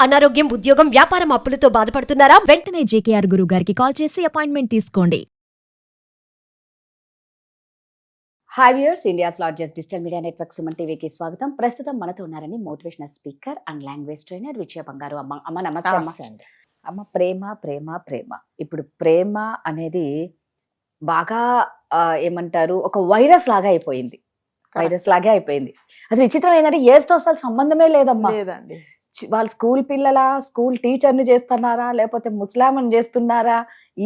అనారోగ్యం, ఉద్యోగం, వ్యాపారం అప్పులతో బాధపడుతున్నారా? వెంటనే జేకేఆర్ గురువు గారికి కాల్ చేసి అపాయింట్మెంట్ తీసుకోండి. Hi viewers, India's largest digital media network Suman టీవీకి స్వాగతం. ప్రస్తుతం మనతో ఉన్నారని motivational speaker and language trainer Vijaya Bangaru. అమ్మ నమస్తే. అమ్మ, ప్రేమ ప్రేమ ప్రేమ. ఇప్పుడు ప్రేమ అనేది బాగా ఏమంటారు, ఒక వైరస్ లాగా అయిపోయింది. అసలు విచిత్రం ఏంటంటే ఏజ్తో అసలు సంబంధమే లేదమ్మా. లేదండి. వాళ్ళు స్కూల్ స్కూల్ టీచర్ని చేస్తున్నారా, లేకపోతే ముస్లాంని చేస్తున్నారా,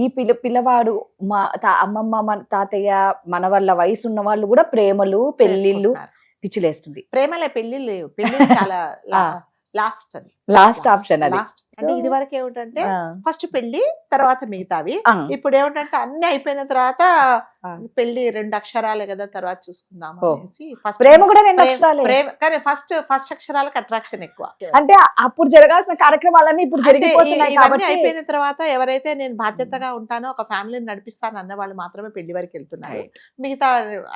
ఈ పిల్లవాడు మా అమ్మమ్మ తాతయ్య మన వాళ్ళ వయసు ఉన్న వాళ్ళు కూడా ప్రేమలు పెళ్లిళ్ళు పిచ్చిలేస్తుంది. ప్రేమలే, పెళ్లి చాలా లాస్ట్ ఆప్షన్ అది. అంటే ఇది వరకు ఏమిటంటే ఫస్ట్ పెళ్లి, తర్వాత మిగతావి. ఇప్పుడు ఏమిటంటే అన్ని అయిపోయిన తర్వాత పెళ్లి 2 అక్షరాలే కదా, తర్వాత చూసుకుందాం అనేసి ప్రేమ కూడా 2 అక్షరాలే. కానీ ఫస్ట్ అక్షరాలకు అట్రాక్షన్ ఎక్కువ. అంటే అప్పుడు జరగాల్సిన కార్యక్రమాలన్నీ ఇప్పుడు జరిగిపోతున్నాయి కాబట్టి అయిపోయిన తర్వాత ఎవరైతే నేను బాధ్యతగా ఉంటానో, ఒక ఫ్యామిలీని నడిపిస్తాను అన్న వాళ్ళు మాత్రమే పెళ్లి వరకు వెళ్తున్నారు. మిగతా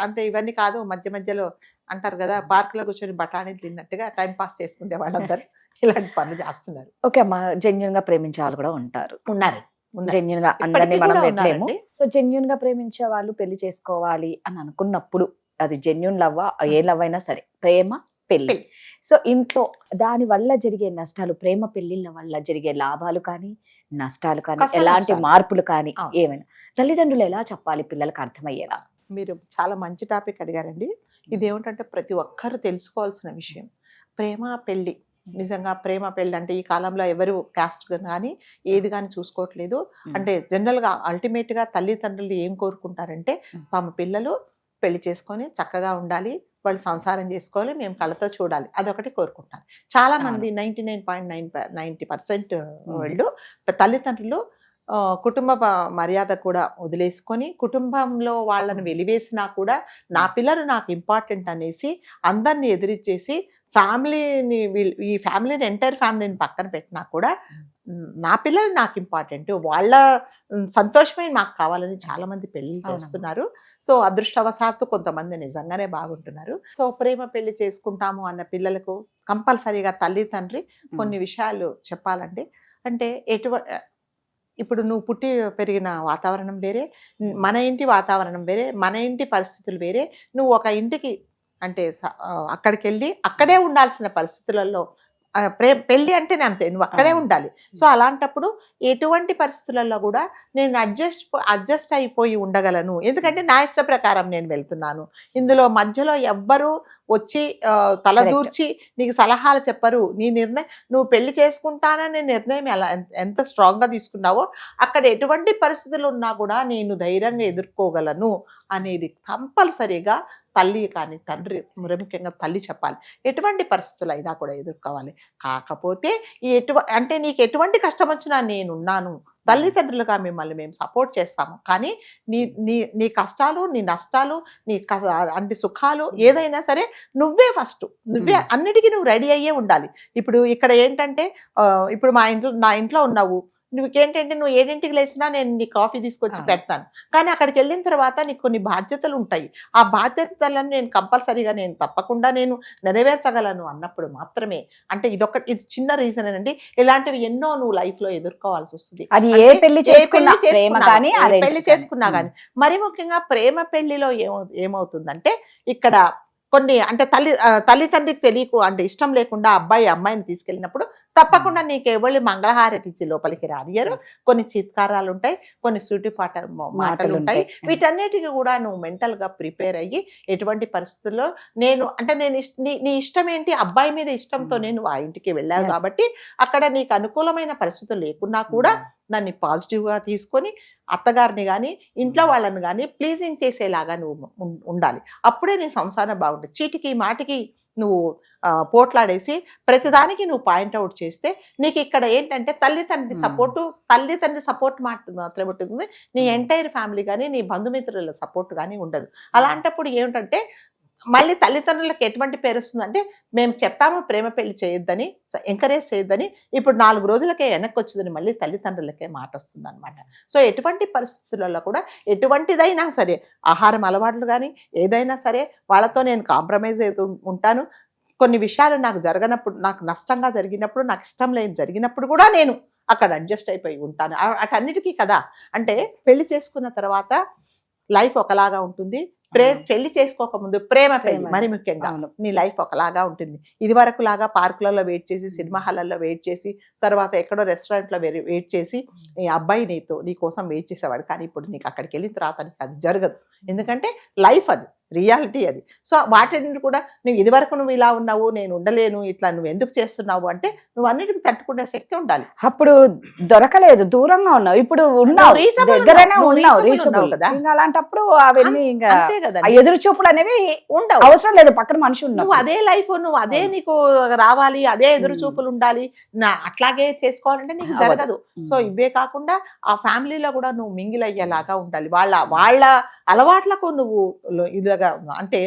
అంటే ఇవన్నీ కాదు, మధ్యలో అంటారు కదా, పార్క్ లో కూర్చొని బఠానీ తిన్నట్టుగా టైం పాస్ చేసుకునే వాళ్ళందరూ ఇలాంటి పనులు చేస్తున్నారు. ఓకే అమ్మా, జెన్యున్ గా ప్రేమించే వాళ్ళు కూడా ఉన్నారు. జెన్యున్ గా అందరినీ మనం పెట్టలేము. సో జెన్యున్ గా ప్రేమించే వాళ్ళు పెళ్లి చేసుకోవాలి అని అనుకున్నప్పుడు అది జెన్యున్ లవ్, ఏ లవ్ అయినా సరే, ప్రేమ పెళ్లి. సో ఇంట్లో దాని వల్ల జరిగే నష్టాలు, ప్రేమ పెళ్లిళ్ళ వల్ల జరిగే లాభాలు కానీ నష్టాలు కానీ, ఎలాంటి మార్పులు కానీ ఏమైనా తల్లిదండ్రులు ఎలా చెప్పాలి పిల్లలకు అర్థమయ్యేలా? మీరు చాలా మంచి టాపిక్ అడిగారండి. ఇది ఏమిటంటే ప్రతి ఒక్కరు తెలుసుకోవాల్సిన విషయం. ప్రేమ పెళ్లి, నిజంగా ప్రేమ పెళ్లి అంటే ఈ కాలంలో ఎవరు క్యాస్ట్ కానీ ఏది కానీ చూసుకోవట్లేదు. అంటే జనరల్గా అల్టిమేట్గా తల్లిదండ్రులు ఏం కోరుకుంటారంటే, తమ పిల్లలు పెళ్లి చేసుకొని చక్కగా ఉండాలి, వాళ్ళు సంసారం చేసుకోవాలి, మేము కళ్ళతో చూడాలి, అదొకటి కోరుకుంటారు చాలా మంది. 99.9% వాళ్ళు తల్లిదండ్రులు కుటుంబ మర్యాద కూడా వదిలేసుకొని, కుటుంబంలో వాళ్ళని వెలివేసినా కూడా నా పిల్లలు నాకు ఇంపార్టెంట్ అనేసి అందరిని ఎదిరించేసి ఈ ఫ్యామిలీని ఎంటైర్ ఫ్యామిలీని పక్కన పెట్టినా కూడా నా పిల్లలు నాకు ఇంపార్టెంట్, వాళ్ళ సంతోషమే మాకు కావాలని చాలా మంది పెళ్లి చేస్తున్నారు. సో అదృష్టవశాత్తు కొంతమంది నిజంగానే బాగుంటున్నారు. సో ప్రేమ పెళ్లి చేసుకుంటాము అన్న పిల్లలకు కంపల్సరీగా తల్లి తండ్రి కొన్ని విషయాలు చెప్పాలండి. అంటే ఇప్పుడు నువ్వు పుట్టి పెరిగిన వాతావరణం వేరే, మన ఇంటి వాతావరణం వేరే, మన ఇంటి పరిస్థితులు వేరే. నువ్వు ఒక ఇంటికి అంటే అక్కడికి వెళ్ళి అక్కడే ఉండాల్సిన పరిస్థితులలో పెళ్ళి అంటేనే అంతే, నువ్వు అక్కడే ఉండాలి. సో అలాంటప్పుడు ఎటువంటి పరిస్థితులలో కూడా నేను అడ్జస్ట్ అయిపోయి ఉండగలను, ఎందుకంటే నా ఇష్ట ప్రకారం నేను వెళ్తున్నాను. ఇందులో మధ్యలో ఎవ్వరూ వచ్చి తలదూర్చి నీకు సలహాలు చెప్పరు. నీ నిర్ణయం, నువ్వు పెళ్లి చేసుకుంటాననే నిర్ణయం ఎంత స్ట్రాంగ్గా తీసుకున్నావో, అక్కడ ఎటువంటి పరిస్థితులు ఉన్నా కూడా నేను ధైర్యంగా ఎదుర్కోగలను అనేది కంపల్సరీగా తల్లి కానీ తండ్రి, ముఖ్యంగా తల్లి చెప్పాలి. ఎటువంటి పరిస్థితులు అయినా కూడా ఎదుర్కోవాలి. కాకపోతే అంటే నీకు ఎటువంటి కష్టం వచ్చినా నేనున్నాను, తల్లిదండ్రులుగా మిమ్మల్ని మేము సపోర్ట్ చేస్తాము, కానీ నీ కష్టాలు, నీ నష్టాలు, అంటే సుఖాలు ఏదైనా సరే నువ్వే అన్నిటికీ నువ్వు రెడీ అయ్యే ఉండాలి. ఇప్పుడు ఇక్కడ ఏంటంటే, ఇప్పుడు నా ఇంట్లో ఉన్నావు, నువ్వుకేంటంటే నువ్వు 7ంటికి లేచినా నేను నీ కాఫీ తీసుకొచ్చి పెడతాను, కానీ అక్కడికి వెళ్ళిన తర్వాత నీకు కొన్ని బాధ్యతలు ఉంటాయి. ఆ బాధ్యతలను నేను కంపల్సరీగా తప్పకుండా నేను నెరవేర్చగలను అన్నప్పుడు మాత్రమే. అంటే ఇది చిన్న రీజన్ అండి. ఇలాంటివి ఎన్నో నువ్వు లైఫ్ లో ఎదుర్కోవాల్సి వస్తుంది. అది ఏ పెళ్లి చేసుకున్నా కానీ. మరి ముఖ్యంగా ప్రేమ పెళ్లిలో ఏమవుతుందంటే, ఇక్కడ కొన్ని అంటే తల్లిదండ్రికి తెలియకు అంటే ఇష్టం లేకుండా అబ్బాయి అమ్మాయిని తీసుకెళ్ళినప్పుడు తప్పకుండా నీకు ఎవరి మంగళహారతి ఇచ్చి లోపలికి రానియరు. కొన్ని చిత్కారాలు ఉంటాయి, కొన్ని సూటిపాట మాటలు ఉంటాయి. వీటన్నిటికీ కూడా నువ్వు మెంటల్ గా ప్రిపేర్ అయ్యి ఎటువంటి పరిస్థితుల్లో నీ ఇష్టం ఏంటి, అబ్బాయి మీద ఇష్టంతో నేను ఆ ఇంటికి వెళ్ళావు కాబట్టి అక్కడ నీకు అనుకూలమైన పరిస్థితులు లేకున్నా కూడా దాన్ని పాజిటివ్గా తీసుకొని అత్తగారిని కానీ ఇంట్లో వాళ్ళని కానీ ప్లీజింగ్ చేసేలాగా నువ్వు ఉండాలి. అప్పుడే నీ సంసారం బాగుంటుంది. చీటికి మాటికి నువ్వు పోట్లాడేసి ప్రతిదానికి నువ్వు పాయింట్అవుట్ చేస్తే నీకు ఇక్కడ ఏంటంటే తల్లిదండ్రి సపోర్ట్ మాత్రమే ఉంటుంది. నీ ఎంటైర్ ఫ్యామిలీ కానీ నీ బంధుమిత్రుల సపోర్ట్ కానీ ఉండదు. అలాంటప్పుడు ఏమిటంటే మళ్ళీ తల్లిదండ్రులకు ఎటువంటి పేరు వస్తుందంటే, మేము చెప్పాము ప్రేమ పెళ్లి చేయొద్దని, ఎంకరేజ్ చేయొద్దని, ఇప్పుడు 4 రోజులకే వెనక్కి వచ్చిందని మళ్ళీ తల్లిదండ్రులకే మాట వస్తుంది అనమాట. సో ఎటువంటి పరిస్థితులలో కూడా ఎటువంటిదైనా సరే, ఆహారం అలవాట్లు కానీ ఏదైనా సరే వాళ్ళతో నేను కాంప్రమైజ్ అవుతూ ఉంటాను. కొన్ని విషయాలు నాకు జరగనప్పుడు, నాకు నష్టంగా జరిగినప్పుడు, నాకు ఇష్టం లేని జరిగినప్పుడు కూడా నేను అక్కడ అడ్జస్ట్ అయిపోయి ఉంటాను. అటన్నిటికీ కదా. అంటే పెళ్లి చేసుకున్న తర్వాత లైఫ్ ఒకలాగా ఉంటుంది, పెళ్లి చేసుకోకముందు ప్రేమ పెళ్లి మరి ముఖ్యంగా నీ లైఫ్ ఒకలాగా ఉంటుంది. ఇది వరకు లాగా పార్కులలో వెయిట్ చేసి, సినిమా హాల్లో వెయిట్ చేసి, తర్వాత ఎక్కడో రెస్టారెంట్లో వెయిట్ చేసి నీ అబ్బాయి నీ కోసం వెయిట్ చేసేవాడు. కానీ ఇప్పుడు నీకు అక్కడికి వెళ్ళిన తర్వాత నీకు అది జరగదు. ఎందుకంటే లైఫ్ అది, రియాలిటీ అది. సో వాటిని కూడా నువ్వు ఇది వరకు నువ్వు ఇలా ఉన్నావు, నేను ఉండలేను, ఇట్లా నువ్వు ఎందుకు చేస్తున్నావు అంటే నువ్వు అన్నిటికీ తట్టుకునే శక్తి ఉండాలి. అప్పుడు దొరకలేదు, దూరంగా ఉన్నావు, ఇప్పుడు ఉన్నావు, దగ్గరనే ఉన్నావు, రీచబుల్ కదా. అలాంటప్పుడు అవన్నీ ఇంకా అంతే కదా, ఎదురు చూపులు అనేవి ఉండవు, అవసరం లేదు. పక్కన మనిషి ఉన్నావు, నువ్వు అదే లైఫ్, నువ్వు అదే నీకు రావాలి, అదే ఎదురు చూపులు ఉండాలి, అట్లాగే చేసుకోవాలంటే నీకు జరగదు. సో ఇవే కాకుండా ఆ ఫ్యామిలీలో కూడా నువ్వు మింగిల్ అయ్యేలాగా ఉండాలి. వాళ్ళ అలవాట్లకు నువ్వు ఇదిగా అంటే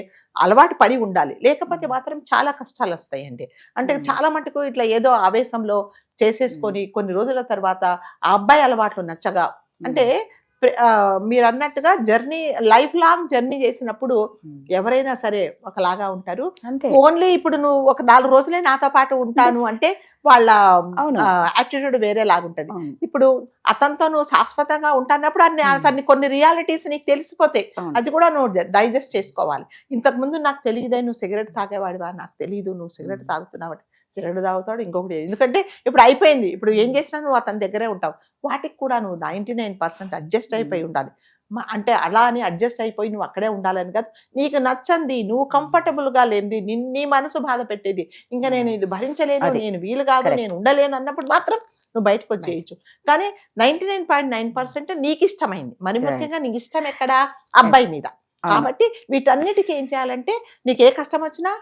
అలవాటు పడి ఉండాలి. లేకపోతే మాత్రం చాలా కష్టాలు వస్తాయండి. అంటే చాలా మటుకు ఇట్లా ఏదో ఆవేశంలో చేసేసుకొని కొన్ని రోజుల తర్వాత ఆ అబ్బాయి అలవాట్లు నచ్చగా, అంటే మీరు అన్నట్టుగా జర్నీ, లైఫ్ లాంగ్ జర్నీ చేసినప్పుడు ఎవరైనా సరే ఒకలాగా ఉంటారు. ఓన్లీ ఇప్పుడు నువ్వు ఒక 4 రోజులే నాతో పాటు ఉంటాను అంటే వాళ్ళ యాటిట్యూడ్ వేరే లాగుంటది. ఇప్పుడు అతనితో నువ్వు శాశ్వతంగా ఉంటానప్పుడు అతన్ని కొన్ని రియాలిటీస్ నీకు తెలిసిపోతాయి, అది కూడా నువ్వు డైజెస్ట్ చేసుకోవాలి. ఇంతకు ముందు నాకు తెలియదే, నువ్వు సిగరెట్ తాగేవాడివా, నాకు తెలియదు నువ్వు సిగరెట్ తాగుతున్నావు, సిగరెట్ తాగుతాడు ఇంకొకటి. ఎందుకంటే ఇప్పుడు అయిపోయింది, ఇప్పుడు ఏం చేసినా నువ్వు అతని దగ్గరే ఉంటావు. వాటికి కూడా నువ్వు 99% అడ్జస్ట్ అయిపోయి ఉండాలి. అంటే అలా అని అడ్జస్ట్ అయిపోయి నువ్వు అక్కడే ఉండాలని కాదు. నీకు నచ్చంది, నువ్వు కంఫర్టబుల్ గా లేనిది, నీ మనసు బాధ పెట్టేది, ఇంకా నేను ఇది భరించలేను, నేను వీలు కాదు, నేను ఉండలేను అన్నప్పుడు మాత్రం నువ్వు బయటకు వచ్చేయచ్చు. కానీ 99.9% నీకు ఇష్టమైంది, మరి ముఖ్యంగా నీకు ఇష్టం ఎక్కడ, అబ్బాయి మీద. కాబట్టి వీటన్నిటికీ ఏం చేయాలంటే నీకు ఏ కష్టం వచ్చినా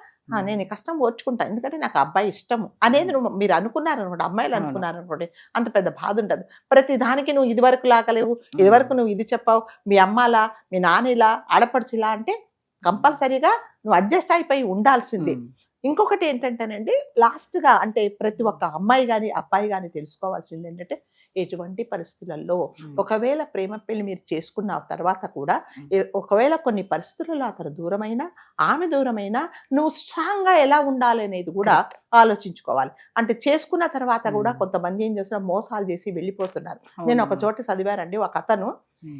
నేను ఈ కష్టం ఓర్చుకుంటా, ఎందుకంటే నాకు అబ్బాయి ఇష్టము అనేది మీరు అనుకున్నారనుకోండి, అమ్మాయిలు అనుకున్నారనుకోండి, అంత పెద్ద బాధ ఉండదు. ప్రతి దానికి నువ్వు ఇది వరకు లాగలేవు, ఇది వరకు నువ్వు ఇది చెప్పావు, మీ అమ్మలా, మీ నాన్నలా, ఆడపడుచులా అంటే కంపల్సరీగా నువ్వు అడ్జస్ట్ అయిపోయి ఉండాల్సిందే. ఇంకొకటి ఏంటంటేనండి, లాస్ట్గా అంటే ప్రతి ఒక్క అమ్మాయి కానీ అబ్బాయి కానీ తెలుసుకోవాల్సింది ఏంటంటే, ఎటువంటి పరిస్థితులలో ఒకవేళ ప్రేమ పెళ్లి మీరు చేసుకున్న తర్వాత కూడా ఒకవేళ కొన్ని పరిస్థితులలో అతను దూరమైనా, ఆమె దూరమైనా, నువ్వు స్ట్రాంగ్ గా ఎలా ఉండాలి అనేది కూడా ఆలోచించుకోవాలి. అంటే చేసుకున్న తర్వాత కూడా కొంతమంది ఏం చేస్తున్నారు, మోసాలు చేసి వెళ్ళిపోతున్నారు. నేను ఒక చోట చదివారండి, ఒక అతను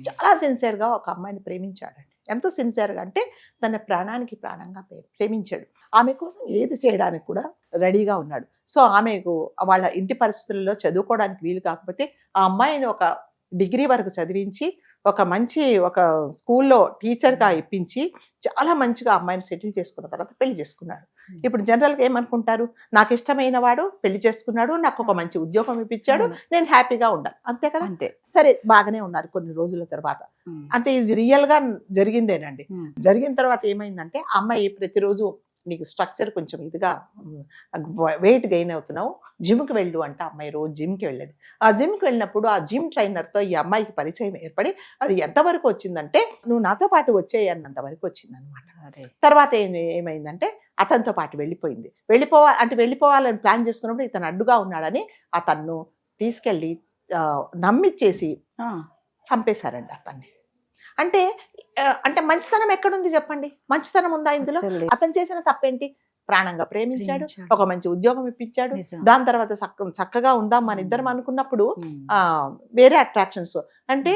చాలా సిన్సియర్ గా ఒక అమ్మాయిని ప్రేమించాడండి. ఎంత సిన్సియర్ గా అంటే తన ప్రాణానికి ప్రాణంగా ప్రేమించాడు. ఆమె కోసం ఏది చేయడానికి కూడా రెడీగా ఉన్నాడు. సో ఆమెకు వాళ్ళ ఇంటి పరిస్థితుల్లో చదువుకోవడానికి వీలు కాకపోతే ఆ అమ్మాయిని ఒక డిగ్రీ వరకు చదివించి ఒక స్కూల్లో టీచర్గా ఇప్పించి చాలా మంచిగా అమ్మాయిని సెటిల్ చేసుకున్న తర్వాత పెళ్లి చేసుకున్నాడు. ఇప్పుడు జనరల్గా ఏమనుకుంటారు, నాకు ఇష్టమైన వాడు పెళ్లి చేసుకున్నాడు, నాకు ఒక మంచి ఉద్యోగం ఇప్పించాడు, నేను హ్యాపీగా ఉండాలి, అంతే కదా. అంతే, సరే బాగానే ఉన్నారు కొన్ని రోజుల తర్వాత. అంటే ఇది రియల్ గా జరిగిందేనండి. జరిగిన తర్వాత ఏమైందంటే, అమ్మాయి ప్రతిరోజు నీకు స్ట్రక్చర్ కొంచెం ఇదిగా వెయిట్ గెయిన్ అవుతున్నావు, జిమ్కి వెళ్ళు అంటే అమ్మాయి రోజు జిమ్కి వెళ్ళేది. ఆ జిమ్కి వెళ్ళినప్పుడు ఆ జిమ్ ట్రైనర్తో ఈ అమ్మాయికి పరిచయం ఏర్పడి అది ఎంతవరకు వచ్చిందంటే, నువ్వు నాతో పాటు వచ్చేయి అన్నంత వరకు వచ్చింది అనమాట. తర్వాత ఏమైందంటే అతనితో పాటు వెళ్ళిపోవాలని ప్లాన్ చేసుకున్నప్పుడు ఇతను అడ్డుగా ఉన్నాడని అతన్ను తీసుకెళ్ళి నమ్మిచ్చేసి చంపేశారండి అతన్ని. అంటే మంచితనం ఎక్కడుంది చెప్పండి, మంచితనం ఉందా ఇందులో? అతను చేసిన తప్పేంటి, ప్రాణంగా ప్రేమించాడు, ఒక మంచి ఉద్యోగం ఇప్పించాడు, దాని తర్వాత చక్కగా ఉందాం మన ఇద్దరం అనుకున్నప్పుడు వేరే అట్రాక్షన్స్. అంటే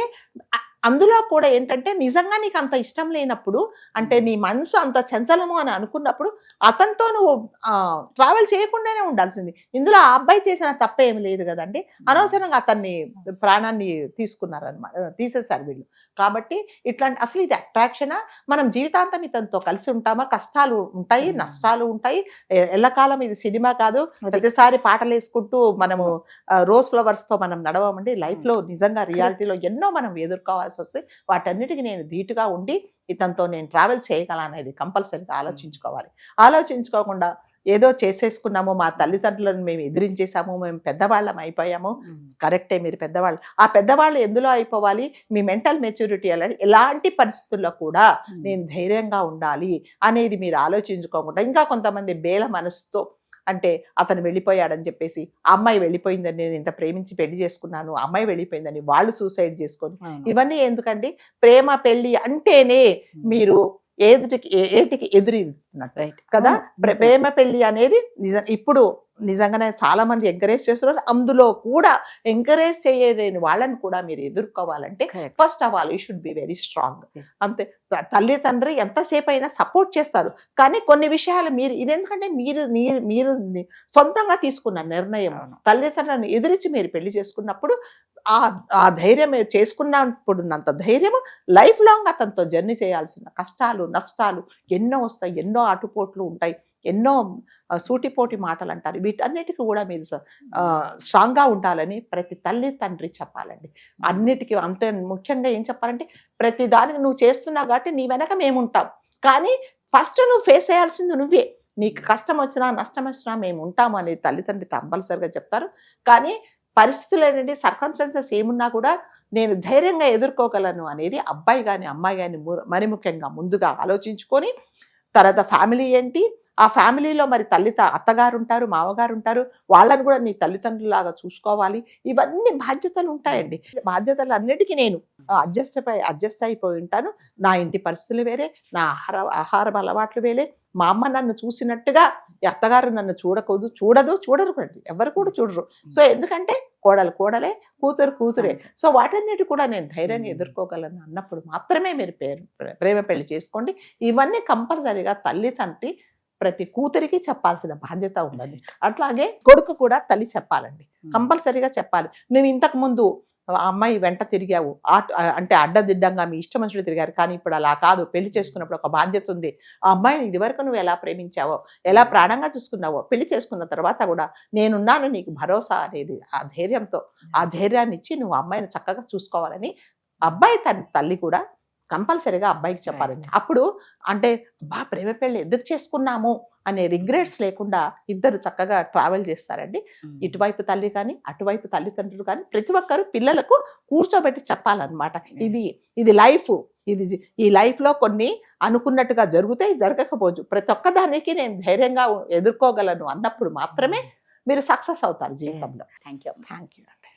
అందులో కూడా ఏంటంటే నిజంగా నీకు అంత ఇష్టం లేనప్పుడు, అంటే నీ మనసు అంత చంచలము అని అనుకున్నప్పుడు అతనితో నువ్వు ట్రావెల్ చేయకుండానే ఉండాల్సింది. ఇందులో ఆ అబ్బాయి చేసిన తప్ప ఏమి లేదు కదండి. అనవసరంగా అతన్ని ప్రాణాన్ని తీసేశారు వీళ్ళు. కాబట్టి ఇట్లాంటి అసలు ఇది అట్రాక్షనా, మనం జీవితాంతం ఇతనితో కలిసి ఉంటామా? కష్టాలు ఉంటాయి, నష్టాలు ఉంటాయి, ఎల్లకాలం ఇది సినిమా కాదు, ప్రతిసారి పాటలు వేసుకుంటూ మనము రోజ్ ఫ్లవర్స్ తో మనం నడవమండి. లైఫ్ లో నిజంగా రియాలిటీలో ఎన్నో మనం ఎదుర్కోవాల్సి వస్తే వాటన్నిటికీ నేను ధీటుగా ఉండి ఇతనితో నేను ట్రావెల్ చేయగల అనేది కంపల్సరీగా ఆలోచించుకోవాలి. ఆలోచించుకోకుండా ఏదో చేసేసుకున్నాము, మా తల్లిదండ్రులను మేము ఎదిరించేసాము, మేము పెద్దవాళ్ళం అయిపోయాము. కరెక్టే, మీరు పెద్దవాళ్ళు. ఆ పెద్దవాళ్ళు ఎందులో అయిపోవాలి, మీ మెంటల్ మెచ్యూరిటీ ఎలాంటి పరిస్థితుల్లో కూడా నేను ధైర్యంగా ఉండాలి అనేది మీరు ఆలోచించుకోకుండా, ఇంకా కొంతమంది బేల మనసుతో, అంటే అతను వెళ్ళిపోయాడని చెప్పేసి, అమ్మాయి వెళ్ళిపోయిందని, నేను ఇంత ప్రేమించి పెళ్లి చేసుకున్నాను, అమ్మాయి వెళ్ళిపోయిందని వాళ్ళు సూసైడ్ చేసుకొని, ఇవన్నీ ఎందుకండి? ప్రేమ పెళ్లి అంటేనే మీరు ఏటికి ఎదురుతున్నట్టు రైట్ కదా. ప్రేమ పెళ్లి అనేది ఇప్పుడు నిజంగానే చాలా మంది ఎంకరేజ్ చేస్తున్నారు. అందులో కూడా ఎంకరేజ్ చేయలేని వాళ్ళని కూడా మీరు ఎదుర్కోవాలంటే first of all you should be very strong. అంతే, తల్లి తండ్రి ఎంతసేపు అయినా సపోర్ట్ చేస్తారు, కానీ కొన్ని విషయాలు మీరు ఇదెందుకంటే మీరు మీరు సొంతంగా తీసుకున్న నిర్ణయం. తల్లిదండ్రులను ఎదిరించి మీరు పెళ్లి చేసుకున్నప్పుడు ఆ ధైర్యం చేసుకున్నప్పుడున్నంత ధైర్యం లైఫ్ లాంగ్ అతనితో జర్నీ చేయాల్సిన కష్టాలు నష్టాలు ఎన్నో వస్తాయి, ఎన్నో ఆటుపోట్లు ఉంటాయి, ఎన్నో సూటిపోటి మాటలు అంటారు. వీటన్నిటికీ కూడా మీరు స్ట్రాంగ్గా ఉండాలని ప్రతి తల్లి తండ్రి చెప్పాలండి. అన్నిటికీ అంతే ముఖ్యంగా ఏం చెప్పాలంటే, ప్రతి దానికి నువ్వు చేస్తున్నావు కాబట్టి నీ వెనక మేము ఉంటాం, కానీ ఫస్ట్ నువ్వు ఫేస్ చేయాల్సింది నువ్వే. నీకు కష్టం వచ్చినా నష్టం వచ్చినా మేము ఉంటాము అనేది తల్లిదండ్రి కంపల్సరిగా చెప్తారు. కానీ పరిస్థితులు ఏంటంటే సర్కమ్స్టాన్సెస్ ఏమున్నా కూడా నేను ధైర్యంగా ఎదుర్కోగలను అనేది అబ్బాయి కానీ అమ్మాయి కానీ మరి ముఖ్యంగా ముందుగా ఆలోచించుకొని, తర్వాత ఫ్యామిలీ ఏంటి, ఆ ఫ్యామిలీలో మరి అత్తగారు ఉంటారు, మామగారు ఉంటారు, వాళ్ళని కూడా నీ తల్లిదండ్రులాగా చూసుకోవాలి. ఇవన్నీ బాధ్యతలు ఉంటాయండి. బాధ్యతలు అన్నిటికీ నేను అడ్జస్ట్ అయిపోయి ఉంటాను. నా ఇంటి పరిస్థితులు వేరే, నా ఆహారం అలవాట్లు వేరే. మా అమ్మ నన్ను చూసినట్టుగా అత్తగారు నన్ను చూడరు ఎవరు కూడా చూడరు. సో ఎందుకంటే కోడలే, కూతురే. సో వాటన్నిటి కూడా నేను ధైర్యంగా ఎదుర్కోగలను అన్నప్పుడు మాత్రమే మీరు ప్రేమ పెళ్లి చేసుకోండి. ఇవన్నీ కంపల్సరీగా తల్లి తండ్రి ప్రతి కూతురికి చెప్పాల్సిన బాధ్యత ఉన్నది. అట్లాగే కొడుకు కూడా తల్లి చెప్పాలండి, కంపల్సరీగా చెప్పాలి. నువ్వు ఇంతకు ముందు అమ్మాయి వెంట తిరిగావు, అంటే అడ్డదిడ్డంగా మీ ఇష్టం వచ్చినట్టు తిరిగారు, కానీ ఇప్పుడు అలా కాదు. పెళ్లి చేసుకున్నప్పుడు ఒక బాధ్యత ఉంది. ఆ అమ్మాయిని ఇదివరకు నువ్వు ఎలా ప్రేమించావో, ఎలా ప్రాణంగా చూసుకున్నావో, పెళ్లి చేసుకున్న తర్వాత కూడా నేనున్నాను నీకు భరోసా అనేది ఆ ధైర్యంతో, ఆ ధైర్యాన్ని ఇచ్చి నువ్వు అమ్మాయిని చక్కగా చూసుకోవాలని అబ్బాయి తల్లి కూడా కంపల్సరీగా అబ్బాయికి చెప్పాలండి. అప్పుడు అంటే ప్రేమ పెళ్లి ఎందుకు చేసుకున్నాము అనే రిగ్రెట్స్ లేకుండా ఇద్దరు చక్కగా ట్రావెల్ చేస్తారండి. ఇటువైపు తల్లి కానీ అటువైపు తల్లిదండ్రులు కానీ ప్రతి ఒక్కరు పిల్లలకు కూర్చోబెట్టి చెప్పాలన్నమాట. ఇది లైఫ్, ఈ లైఫ్లో కొన్ని అనుకున్నట్టుగా జరుగుతాయి, జరగకపోవచ్చు. ప్రతి ఒక్క దానికి నేను ధైర్యంగా ఎదుర్కోగలను అన్నప్పుడు మాత్రమే మీరు సక్సెస్ అవుతారు జీవితంలో. Thank you. థ్యాంక్ యూ అండి.